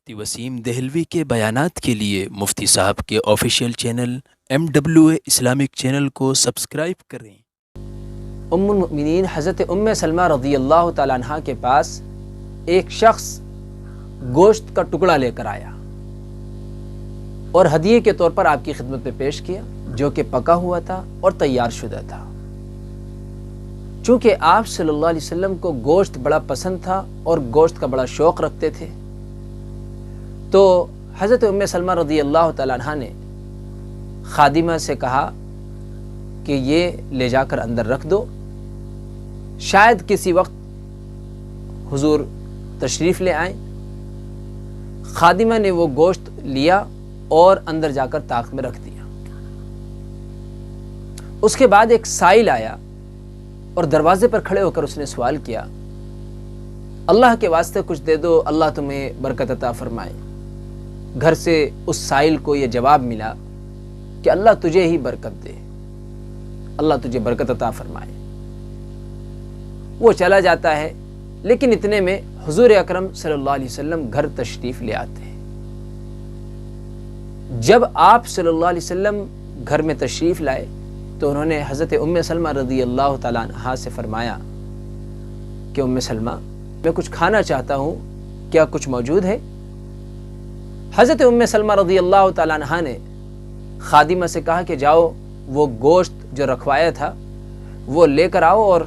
مفتی وسیم دہلوی کے بیانات کے لیے مفتی صاحب کے official channel MWA Islamic channel کو سبسکرائب کریں۔ ام المؤمنین حضرت ام سلمہ رضی اللہ تعالیٰ عنہ کے پاس ایک شخص گوشت کا ٹکڑا لے کر آیا اور ہدیے کے طور پر آپ کی خدمت میں پیش کیا، جو کہ پکا ہوا تھا اور تیار شدہ تھا۔ چونکہ آپ صلی اللہ علیہ وسلم کو گوشت بڑا پسند تھا اور گوشت کا بڑا شوق رکھتے تھے، تو حضرت ام سلمہ رضی اللہ تعالیٰ عنہ نے خادمہ سے کہا کہ یہ لے جا کر اندر رکھ دو، شاید کسی وقت حضور تشریف لے آئیں۔ خادمہ نے وہ گوشت لیا اور اندر جا کر طاق میں رکھ دیا۔ اس کے بعد ایک سائل آیا اور دروازے پر کھڑے ہو کر اس نے سوال کیا، اللہ کے واسطے کچھ دے دو، اللہ تمہیں برکت عطا فرمائے۔ گھر سے اس سائل کو یہ جواب ملا کہ اللہ تجھے ہی برکت دے، اللہ تجھے برکت عطا فرمائے۔ وہ چلا جاتا ہے، لیکن اتنے میں حضور اکرم صلی اللہ علیہ وسلم گھر تشریف لے آتے ہیں۔ جب آپ صلی اللہ علیہ وسلم گھر میں تشریف لائے تو انہوں نے حضرت ام سلمہ رضی اللہ تعالیٰ عنہا سے فرمایا کہ ام سلمہ، میں کچھ کھانا چاہتا ہوں، کیا کچھ موجود ہے؟ حضرت ام سلمہ رضی اللہ تعالیٰ عنہا نے خادمہ سے کہا کہ جاؤ وہ گوشت جو رکھوایا تھا وہ لے کر آؤ اور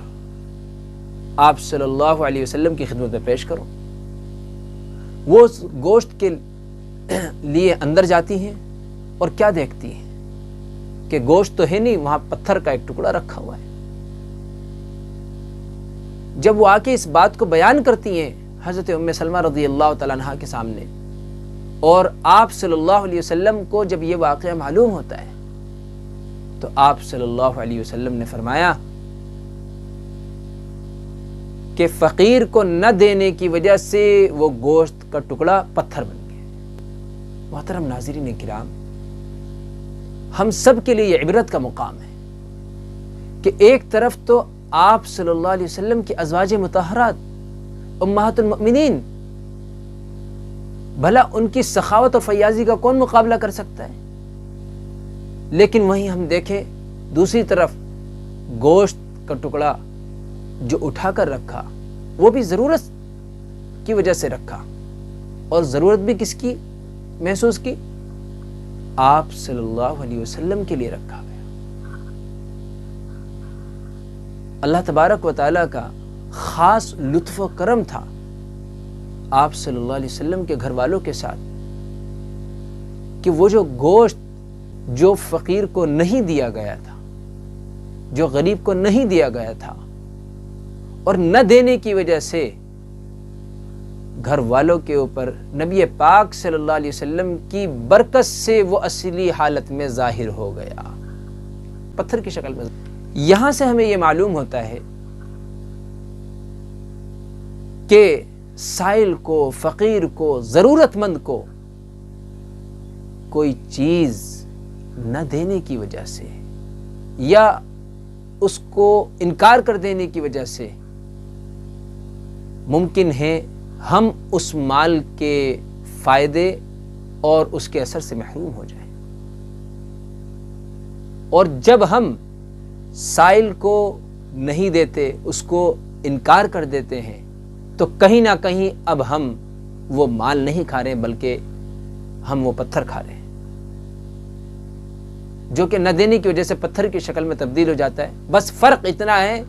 آپ صلی اللہ علیہ وسلم کی خدمت میں پیش کرو۔ وہ اس گوشت کے لیے اندر جاتی ہیں اور کیا دیکھتی ہیں کہ گوشت تو ہے نہیں، وہاں پتھر کا ایک ٹکڑا رکھا ہوا ہے۔ جب وہ آ کے اس بات کو بیان کرتی ہیں حضرت ام سلمہ رضی اللہ تعالیٰ عنہ کے سامنے، اور آپ صلی اللہ علیہ وسلم کو جب یہ واقعہ معلوم ہوتا ہے تو آپ صلی اللہ علیہ وسلم نے فرمایا کہ فقیر کو نہ دینے کی وجہ سے وہ گوشت کا ٹکڑا پتھر بن گیا۔ محترم ناظرین کرام، ہم سب کے لیے یہ عبرت کا مقام ہے کہ ایک طرف تو آپ صلی اللہ علیہ وسلم کی ازواج مطہرات امہات المؤمنین، بھلا ان کی سخاوت اور فیاضی کا کون مقابلہ کر سکتا ہے، لیکن وہیں ہم دیکھیں دوسری طرف گوشت کا ٹکڑا جو اٹھا کر رکھا، وہ بھی ضرورت کی وجہ سے رکھا، اور ضرورت بھی کس کی محسوس کی؟ آپ صلی اللہ علیہ وسلم کے لیے رکھا گیا۔ اللہ تبارک و تعالیٰ کا خاص لطف و کرم تھا آپ صلی اللہ علیہ وسلم کے گھر والوں کے ساتھ کہ وہ جو گوشت جو فقیر کو نہیں دیا گیا تھا، جو غریب کو نہیں دیا گیا تھا، اور نہ دینے کی وجہ سے گھر والوں کے اوپر نبی پاک صلی اللہ علیہ وسلم کی برکت سے وہ اصلی حالت میں ظاہر ہو گیا، پتھر کی شکل میں۔ یہاں سے ہمیں یہ معلوم ہوتا ہے کہ سائل کو، فقیر کو، ضرورت مند کو کوئی چیز نہ دینے کی وجہ سے یا اس کو انکار کر دینے کی وجہ سے ممکن ہے ہم اس مال کے فائدے اور اس کے اثر سے محروم ہو جائیں، اور جب ہم سائل کو نہیں دیتے، اس کو انکار کر دیتے ہیں، تو کہیں نہ کہیں اب ہم وہ مال نہیں کھا رہے بلکہ ہم وہ پتھر کھا رہے ہیں، جو کہ نہ دینے کی وجہ سے پتھر کی شکل میں تبدیل ہو جاتا ہے۔ بس فرق اتنا ہے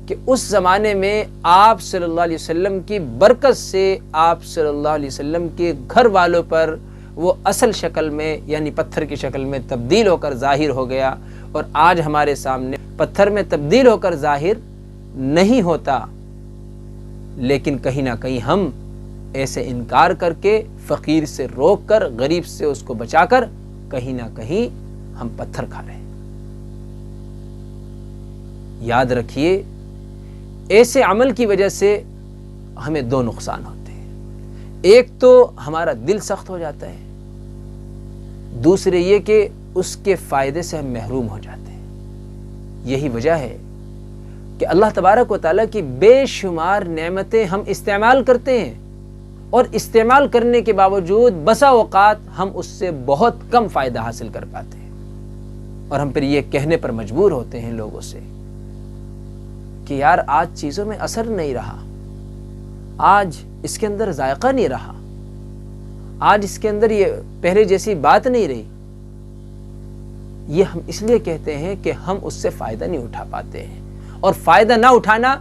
کہ اس زمانے میں آپ صلی اللہ علیہ وسلم کی برکت سے آپ صلی اللہ علیہ وسلم کے گھر والوں پر وہ اصل شکل میں یعنی پتھر کی شکل میں تبدیل ہو کر ظاہر ہو گیا، اور آج ہمارے سامنے پتھر میں تبدیل ہو کر ظاہر نہیں ہوتا، لیکن کہیں نہ کہیں ہم ایسے انکار کر کے، فقیر سے روک کر، غریب سے اس کو بچا کر، کہیں نہ کہیں ہم پتھر کھا رہے ہیں۔ یاد رکھیے، ایسے عمل کی وجہ سے ہمیں دو نقصان ہوتے ہیں، ایک تو ہمارا دل سخت ہو جاتا ہے، دوسرے یہ کہ اس کے فائدے سے ہم محروم ہو جاتے ہیں۔ یہی وجہ ہے کہ اللہ تبارک و تعالیٰ کی بے شمار نعمتیں ہم استعمال کرتے ہیں اور استعمال کرنے کے باوجود بسا اوقات ہم اس سے بہت کم فائدہ حاصل کر پاتے ہیں، اور ہم پھر یہ کہنے پر مجبور ہوتے ہیں لوگوں سے کہ یار آج چیزوں میں اثر نہیں رہا، آج اس کے اندر ذائقہ نہیں رہا، آج اس کے اندر یہ پہلے جیسی بات نہیں رہی۔ یہ ہم اس لیے کہتے ہیں کہ ہم اس سے فائدہ نہیں اٹھا پاتے ہیں، اور فائدہ نہ اٹھانا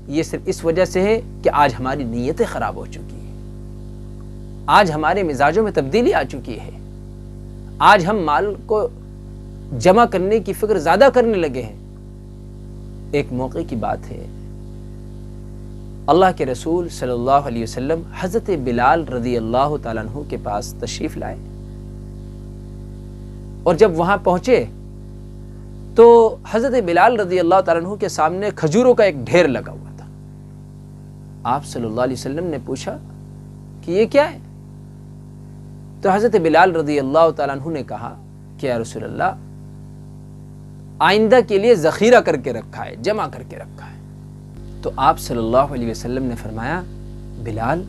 یہ صرف اس وجہ سے ہے کہ آج ہماری نیتیں خراب ہو چکی ہیں، آج ہمارے مزاجوں میں تبدیلی آ چکی ہے، آج ہم مال کو جمع کرنے کی فکر زیادہ کرنے لگے ہیں۔ ایک موقع کی بات ہے، اللہ کے رسول صلی اللہ علیہ وسلم حضرت بلال رضی اللہ تعالیٰ عنہ کے پاس تشریف لائے، اور جب وہاں پہنچے تو حضرت بلال رضی اللہ تعالیٰ عنہ کے سامنے کھجوروں کا ایک ڈھیر لگا ہوا تھا۔ آپ صلی اللہ علیہ وسلم نے پوچھا کہ یہ کیا ہے؟ تو حضرت بلال رضی اللہ تعالیٰ عنہ نے کہا کہ یا رسول اللہ، آئندہ کے لیے ذخیرہ کر کے رکھا ہے، جمع کر کے رکھا ہے۔ تو آپ صلی اللہ علیہ وسلم نے فرمایا، بلال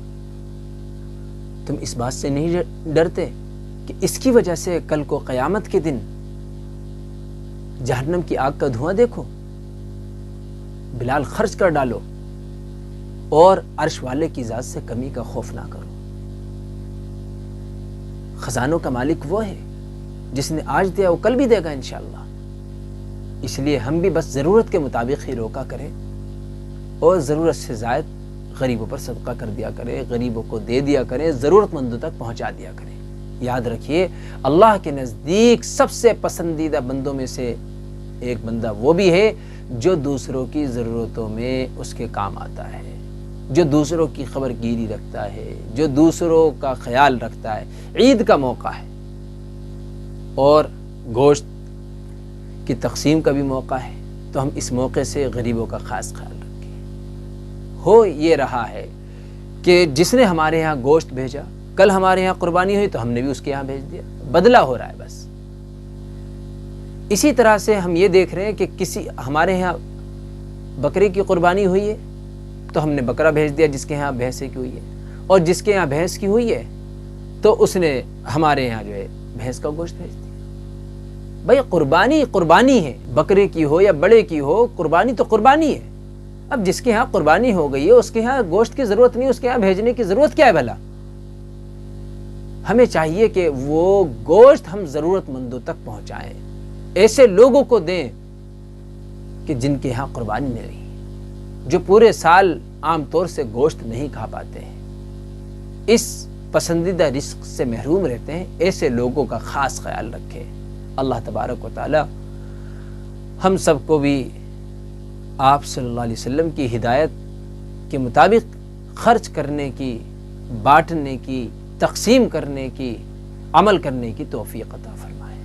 تم اس بات سے نہیں ڈرتے کہ اس کی وجہ سے کل کو قیامت کے دن جہنم کی آگ کا دھواں دیکھو؟ بلال خرچ کر ڈالو اور عرش والے کی ذات سے کمی کا خوف نہ کرو۔ خزانوں کا مالک وہ ہے جس نے آج دیا وہ کل بھی دے گا انشاءاللہ۔ اس لیے ہم بھی بس ضرورت کے مطابق ہی روکا کریں، اور ضرورت سے زائد غریبوں پر صدقہ کر دیا کریں، غریبوں کو دے دیا کریں، ضرورت مندوں تک پہنچا دیا کریں۔ یاد رکھیے، اللہ کے نزدیک سب سے پسندیدہ بندوں میں سے ایک بندہ وہ بھی ہے جو دوسروں کی ضرورتوں میں اس کے کام آتا ہے، جو دوسروں کی خبر گیری رکھتا ہے، جو دوسروں کا خیال رکھتا ہے۔ عید کا موقع ہے اور گوشت کی تقسیم کا بھی موقع ہے، تو ہم اس موقع سے غریبوں کا خاص خیال رکھیں۔ ہو یہ رہا ہے کہ جس نے ہمارے ہاں گوشت بھیجا، کل ہمارے ہاں قربانی ہوئی تو ہم نے بھی اس کے ہاں بھیج دیا، بدلہ ہو رہا ہے بس۔ اسی طرح سے ہم یہ دیکھ رہے ہیں کہ کسی ہمارے ہاں بکری کی قربانی ہوئی ہے تو ہم نے بکرا بھیج دیا جس کے ہاں بھینس کی ہوئی ہے، اور جس کے ہاں بھینس کی ہوئی ہے تو اس نے ہمارے ہاں جو ہے بھینس کا گوشت بھیج دیا۔ بھئی قربانی قربانی ہے، بکرے کی ہو یا بڑے کی ہو، قربانی تو قربانی ہے۔ اب جس کے ہاں قربانی ہو گئی ہے اس کے ہاں گوشت کی ضرورت نہیں، اس کے ہاں بھیجنے کی ضرورت کیا ہے بھلا؟ ہمیں چاہیے کہ وہ گوشت ہم ضرورت مندوں تک پہنچائیں، ایسے لوگوں کو دیں کہ جن کے ہاں قربانی نہیں رہی، جو پورے سال عام طور سے گوشت نہیں کھا پاتے ہیں، اس پسندیدہ رزق سے محروم رہتے ہیں، ایسے لوگوں کا خاص خیال رکھیں۔ اللہ تبارک و تعالی ہم سب کو بھی آپ صلی اللہ علیہ وسلم کی ہدایت کے مطابق خرچ کرنے کی، بانٹنے کی، تقسیم کرنے کی، عمل کرنے کی توفیق عطا فرمائے۔